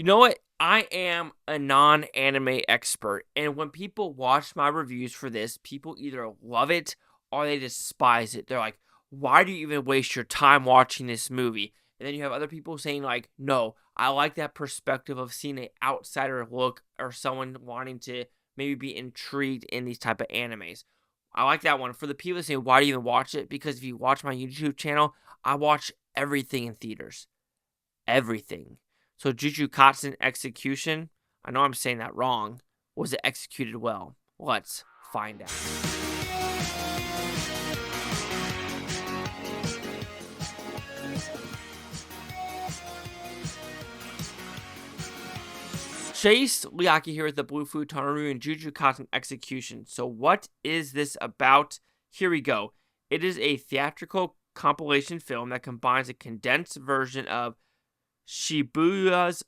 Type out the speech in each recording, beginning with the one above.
You know what? I am a non-anime expert, and when people watch my reviews for this, people either love it or they despise it. They're like, "Why do you even waste your time watching this movie?" And then you have other people saying like, "No, I like that perspective of seeing an outsider look or someone wanting to maybe be intrigued in these type of animes." I like that one. For the people that say, "Why do you even watch it?" Because if you watch my YouTube channel, I watch everything in theaters. Everything. So Jujutsu Kaisen execution, I know I'm saying that wrong. Was it executed well? Let's find out. Chase Liaki here with the Blue Futon review and Jujutsu Kaisen execution. So what is this about? Here we go. It is a theatrical compilation film that combines a condensed version of Shibuya's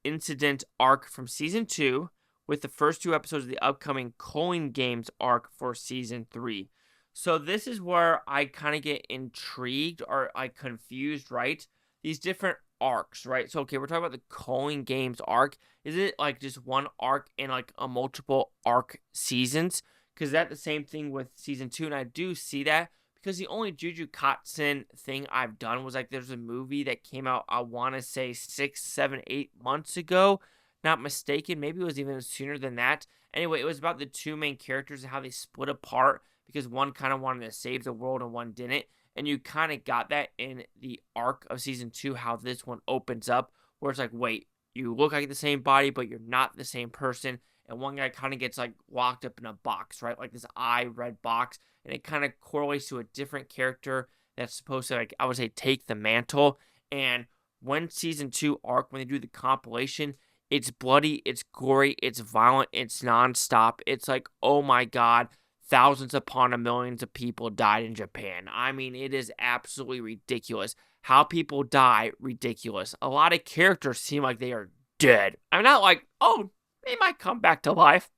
incident arc from season 2 with the first 2 episodes of the upcoming Coin Games arc for season 3. So this is where I kind of get intrigued or like confused, right? These different arcs, right? So okay, we're talking about the Coin Games arc. Is it like just one arc in like a multiple arc seasons? Because that's the same thing with season 2, and I do see that. Because the only Jujutsu Kaisen thing I've done was like there's a movie that came out, I want to say 6, 7, 8 months ago. Not mistaken. Maybe it was even sooner than that. Anyway, it was about the two main characters and how they split apart because one kind of wanted to save the world and one didn't. And you kind of got that in the arc of season 2, how this one opens up, where it's like, wait, you look like the same body, but you're not the same person. And one guy kind of gets like locked up in a box, right? Like this eye red box. And it kind of correlates to a different character that's supposed to, like, I would say, take the mantle. And when season 2 arc, when they do the compilation, it's bloody, it's gory, it's violent, it's nonstop. It's like, oh my god, thousands upon millions of people died in Japan. I mean, it is absolutely ridiculous. How people die, ridiculous. A lot of characters seem like they are dead. I'm not like, oh, they might come back to life.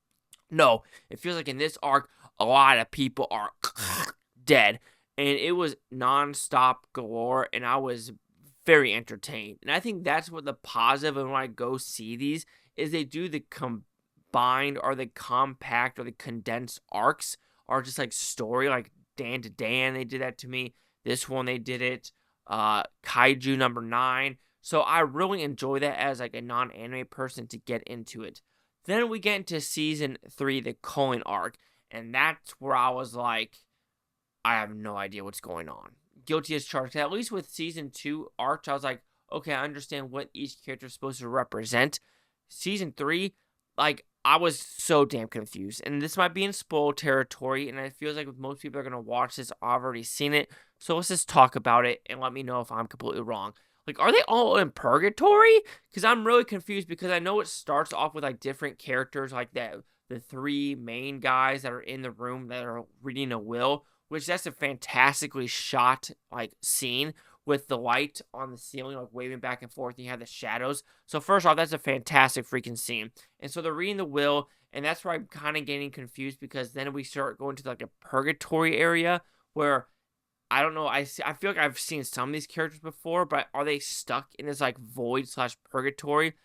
No, it feels like in this arc, a lot of people are dead. And it was nonstop galore, and I was very entertained. And I think that's what the positive, and when I go see these, is they do the combined or the compact or the condensed arcs, or just like story, like Dan to Dan, they did that to me. This one, they did it. Kaiju number 9. So I really enjoy that as like a non-anime person to get into it. Then we get into season 3, the Coin arc, and that's where I was like, I have no idea what's going on. Guilty as charged. At least with season 2 arc, I was like, okay, I understand what each character is supposed to represent. Season 3, like, I was so damn confused. And this might be in spoil territory, and it feels like most people are going to watch this, I've already seen it. So let's just talk about it and let me know if I'm completely wrong. Like, are they all in purgatory? Because I'm really confused because I know it starts off with, like, different characters, like that, the 3 main guys that are in the room that are reading a will, which that's a fantastically shot, like, scene with the light on the ceiling, like, waving back and forth, and you have the shadows. So first off, that's a fantastic freaking scene. And so they're reading the will, and that's where I'm kind of getting confused because then we start going to, like, a purgatory area where I don't know. I feel like I've seen some of these characters before, but are they stuck in this like void / purgatory?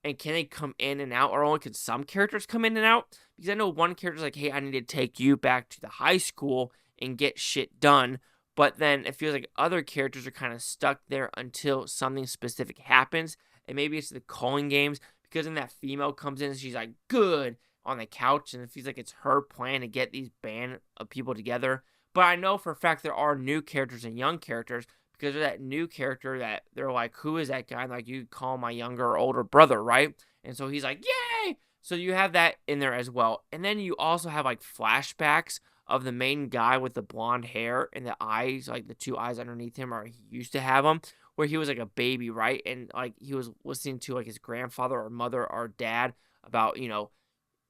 And can they come in and out, or only can some characters come in and out? Because I know one character's like, "Hey, I need to take you back to the high school and get shit done." But then it feels like other characters are kind of stuck there until something specific happens. And maybe it's the calling games because then that female comes in and she's like, "Good," on the couch, and it feels like it's her plan to get these band of people together. But I know for a fact there are new characters and young characters because there's that new character that they're like, who is that guy? And like, you call my younger or older brother, right? And so he's like, yay! So you have that in there as well. And then you also have like flashbacks of the main guy with the blonde hair and the eyes, like the 2 eyes underneath him, or he used to have them, where he was like a baby, right? And like he was listening to like his grandfather or mother or dad about,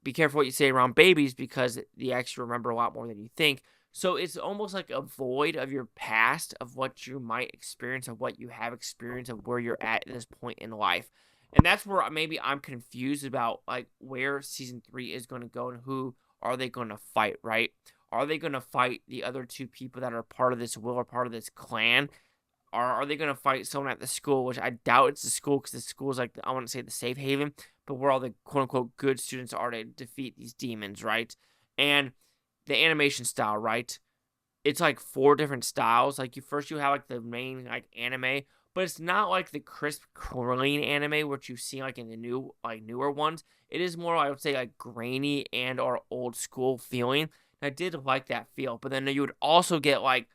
be careful what you say around babies because they actually remember a lot more than you think. So it's almost like a void of your past, of what you might experience, of what you have experienced, of where you're at this point in life. And that's where maybe I'm confused about like where season 3 is going to go and who are they going to fight, right? Are they going to fight the other 2 people that are part of this will or part of this clan? Are they going to fight someone at the school, which I doubt it's the school, because the school is like, I want to say the safe haven, but where all the quote-unquote good students are to defeat these demons, right? And the animation style, right? It's like 4 different styles. Like you have like the main like anime, but it's not like the crisp clean anime which you see like in the newer ones. It is more, I would say, like grainy and or old school feeling. And I did like that feel, but then you would also get like,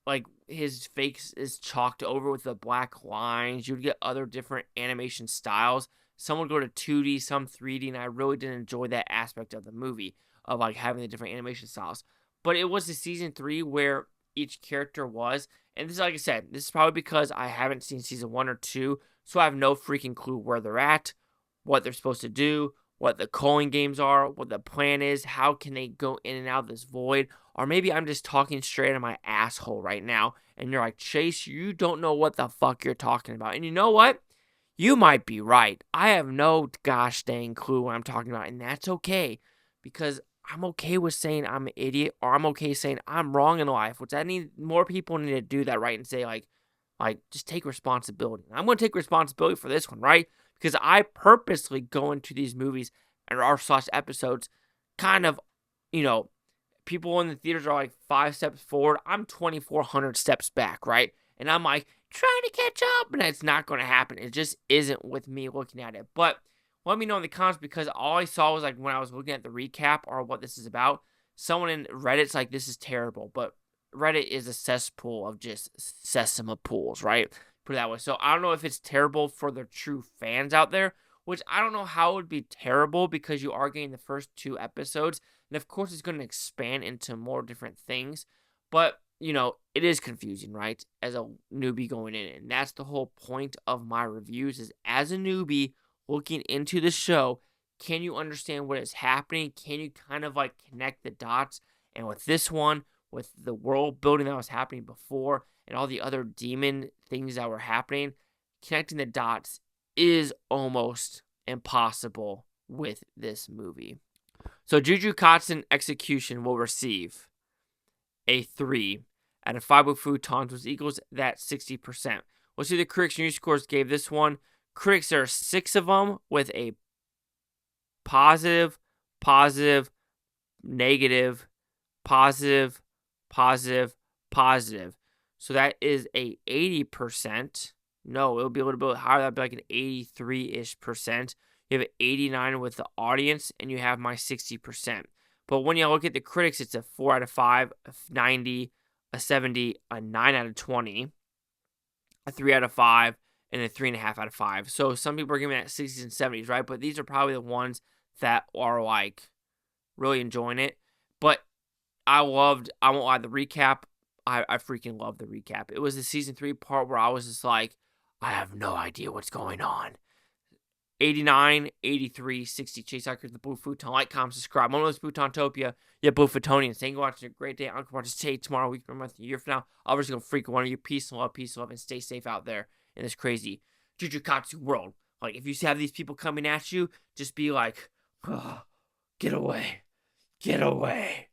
like his face is chalked over with the black lines. You'd get other different animation styles. Some would go to 2D, some 3D, and I really didn't enjoy that aspect of the movie of like having the different animation styles. But it was the season 3 where each character was, and this is, like I said, this is probably because I haven't seen season 1 or 2, so I have no freaking clue where they're at, what they're supposed to do, what the calling games are, what the plan is, how can they go in and out of this void, or maybe I'm just talking straight out of my asshole right now, and you're like, Chase, you don't know what the fuck you're talking about. And you know what? You might be right. I have no gosh dang clue what I'm talking about, and that's okay, because I'm okay with saying I'm an idiot, or I'm okay saying I'm wrong in life, which I need more people need to do that, right? And say like just take responsibility. I'm going to take responsibility for this one, right? Because I purposely go into these movies and / episodes kind of, people in the theaters are like 5 steps forward. I'm 2,400 steps back, right? And I'm like trying to catch up, and it's not going to happen. It just isn't with me looking at it. But let me know in the comments, because all I saw was like when I was looking at the recap or what this is about, someone in Reddit's like, this is terrible. But Reddit is a cesspool of just sesame pools, right? Put it that way. So I don't know if it's terrible for the true fans out there, which I don't know how it would be terrible, because you are getting the first 2 episodes. And of course, it's going to expand into more different things. But, it is confusing, right? As a newbie going in. And that's the whole point of my reviews, is as a newbie looking into the show, can you understand what is happening? Can you kind of like connect the dots? And with this one, with the world building that was happening before and all the other demon things that were happening, connecting the dots is almost impossible with this movie. So Jujutsu Kaisen Execution will receive a 3 out of 5 with Futons, which equals that 60%. We'll see the critics' news scores gave this one. Critics, there are 6 of them with a positive, negative, positive. So that is a 80%. No, it'll be a little bit higher. That'd be like an 83-ish%. You have an 89 with the audience, and you have my 60%. But when you look at the critics, it's a 4 out of 5, a 90, a 70, a 9 out of 20, a 3 out of 5, and a 3.5 out of 5. So some people are giving it 60s and 70s, right? But these are probably the ones that are like really enjoying it. But I won't lie, the recap. I freaking love the recap. It was the season 3 part where I was just like, I have no idea what's going on. 89, 83, 60. Chase Tucker, the Blue Futon. Like, comment, subscribe. One of those Futontopia. Yeah, Blue Futonians. Thank you for watching. A great day. I'm going to stay tomorrow, week, month, a year from now. I'll just go freak one of you. Peace and love, and stay safe out there in this crazy Jujutsu world. Like, if you have these people coming at you, just be like, oh, get away. Get away.